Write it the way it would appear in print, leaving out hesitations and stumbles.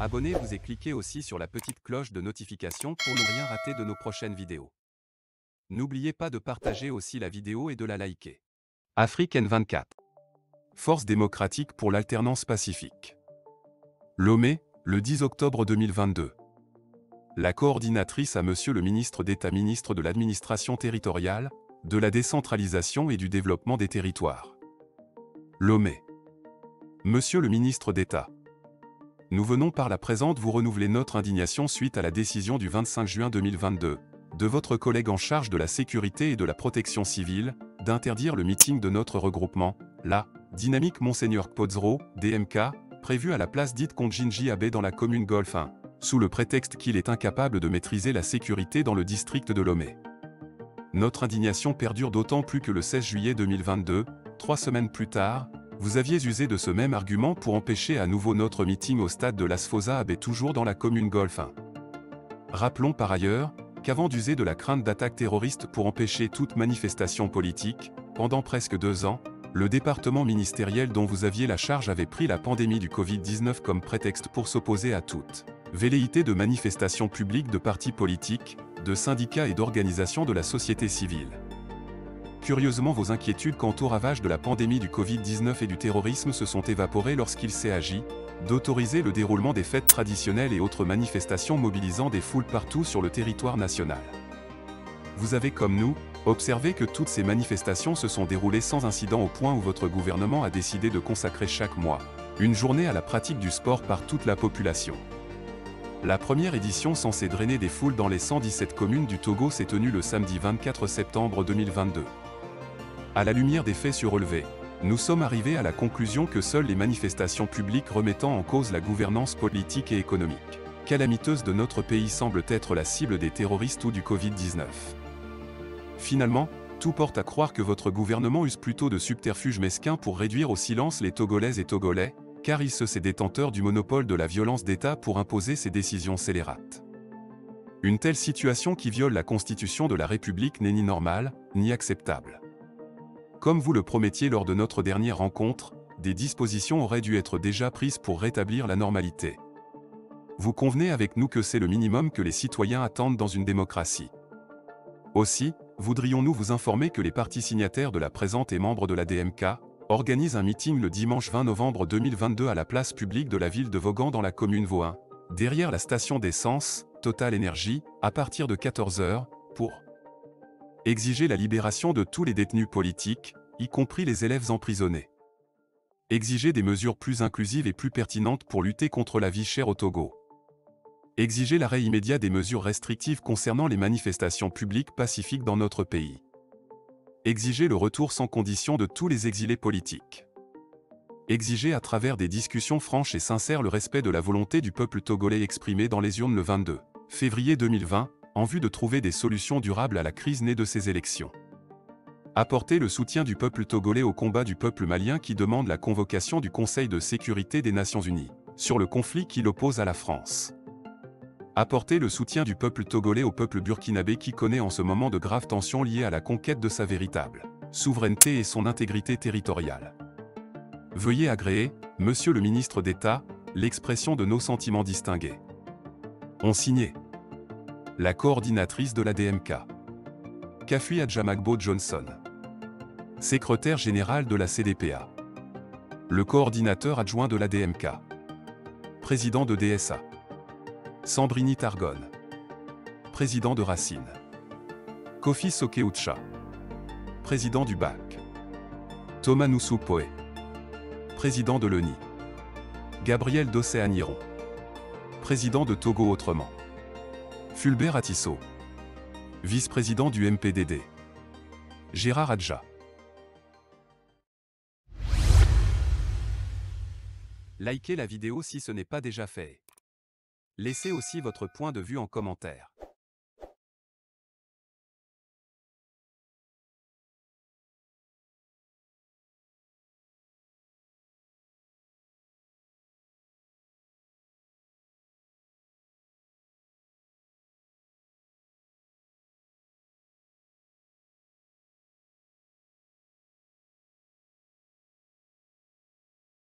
Abonnez-vous et cliquez aussi sur la petite cloche de notification pour ne rien rater de nos prochaines vidéos. N'oubliez pas de partager aussi la vidéo et de la liker. Afrique N24. Force démocratique pour l'alternance pacifique. Lomé, le 10 octobre 2022. La coordinatrice à Monsieur le ministre d'État, ministre de l'Administration territoriale, de la décentralisation et du développement des territoires. Lomé. Monsieur le ministre d'État. Nous venons par la présente vous renouveler notre indignation suite à la décision du 25 juin 2022, de votre collègue en charge de la sécurité et de la protection civile, d'interdire le meeting de notre regroupement, la Dynamique Monseigneur Kpodzro, DMK, prévu à la place dite Konjinji Abe dans la commune Golfe 1, sous le prétexte qu'il est incapable de maîtriser la sécurité dans le district de Lomé. Notre indignation perdure d'autant plus que le 16 juillet 2022, 3 semaines plus tard, vous aviez usé de ce même argument pour empêcher à nouveau notre meeting au stade de l'Asfosa Abe toujours dans la commune Golfe 1. Rappelons par ailleurs, qu'avant d'user de la crainte d'attaque terroriste pour empêcher toute manifestation politique, pendant presque 2 ans, le département ministériel dont vous aviez la charge avait pris la pandémie du Covid-19 comme prétexte pour s'opposer à toute velléité de manifestations publiques de partis politiques, de syndicats et d'organisations de la société civile. Curieusement, vos inquiétudes quant au ravage de la pandémie du Covid-19 et du terrorisme se sont évaporées lorsqu'il s'est agi d'autoriser le déroulement des fêtes traditionnelles et autres manifestations mobilisant des foules partout sur le territoire national. Vous avez, comme nous, observé que toutes ces manifestations se sont déroulées sans incident au point où votre gouvernement a décidé de consacrer chaque mois une journée à la pratique du sport par toute la population. La première édition censée drainer des foules dans les 117 communes du Togo s'est tenue le samedi 24 septembre 2022. À la lumière des faits surrelevés, nous sommes arrivés à la conclusion que seules les manifestations publiques remettant en cause la gouvernance politique et économique calamiteuse de notre pays semblent être la cible des terroristes ou du Covid-19. Finalement, tout porte à croire que votre gouvernement use plutôt de subterfuges mesquins pour réduire au silence les Togolaises et Togolais, car il se sait détenteur du monopole de la violence d'État pour imposer ses décisions scélérates. Une telle situation qui viole la Constitution de la République n'est ni normale, ni acceptable. Comme vous le promettiez lors de notre dernière rencontre, des dispositions auraient dû être déjà prises pour rétablir la normalité. Vous convenez avec nous que c'est le minimum que les citoyens attendent dans une démocratie. Aussi, voudrions-nous vous informer que les partis signataires de la présente et membres de la DMK organisent un meeting le dimanche 20 novembre 2022 à la place publique de la ville de Vaughan dans la commune Vaughan, derrière la station d'essence Total Énergie, à partir de 14 h, pour exiger la libération de tous les détenus politiques, y compris les élèves emprisonnés. Exiger des mesures plus inclusives et plus pertinentes pour lutter contre la vie chère au Togo. Exiger l'arrêt immédiat des mesures restrictives concernant les manifestations publiques pacifiques dans notre pays. Exiger le retour sans condition de tous les exilés politiques. Exiger à travers des discussions franches et sincères le respect de la volonté du peuple togolais exprimée dans les urnes le 22 février 2020, en vue de trouver des solutions durables à la crise née de ces élections. Apporter le soutien du peuple togolais au combat du peuple malien qui demande la convocation du Conseil de sécurité des Nations Unies sur le conflit qui l'oppose à la France. Apporter le soutien du peuple togolais au peuple burkinabé qui connaît en ce moment de graves tensions liées à la conquête de sa véritable souveraineté et son intégrité territoriale. Veuillez agréer, Monsieur le ministre d'État, l'expression de nos sentiments distingués. Ont signé la coordinatrice de la DMK, Kafui Adjamagbo Johnson, secrétaire général de la CDPA, le coordinateur adjoint de la DMK, président de DSA, Sambrini Targone, président de Racine, Kofi Sokeucha, président du BAC, Thomas Nusupoe, président de l'ENI, Gabriel Dossé-Agniron, président de Togo Autrement, Fulbert Atisso, vice-président du MPDD, Gérard Adja. Likez la vidéo si ce n'est pas déjà fait. Laissez aussi votre point de vue en commentaire.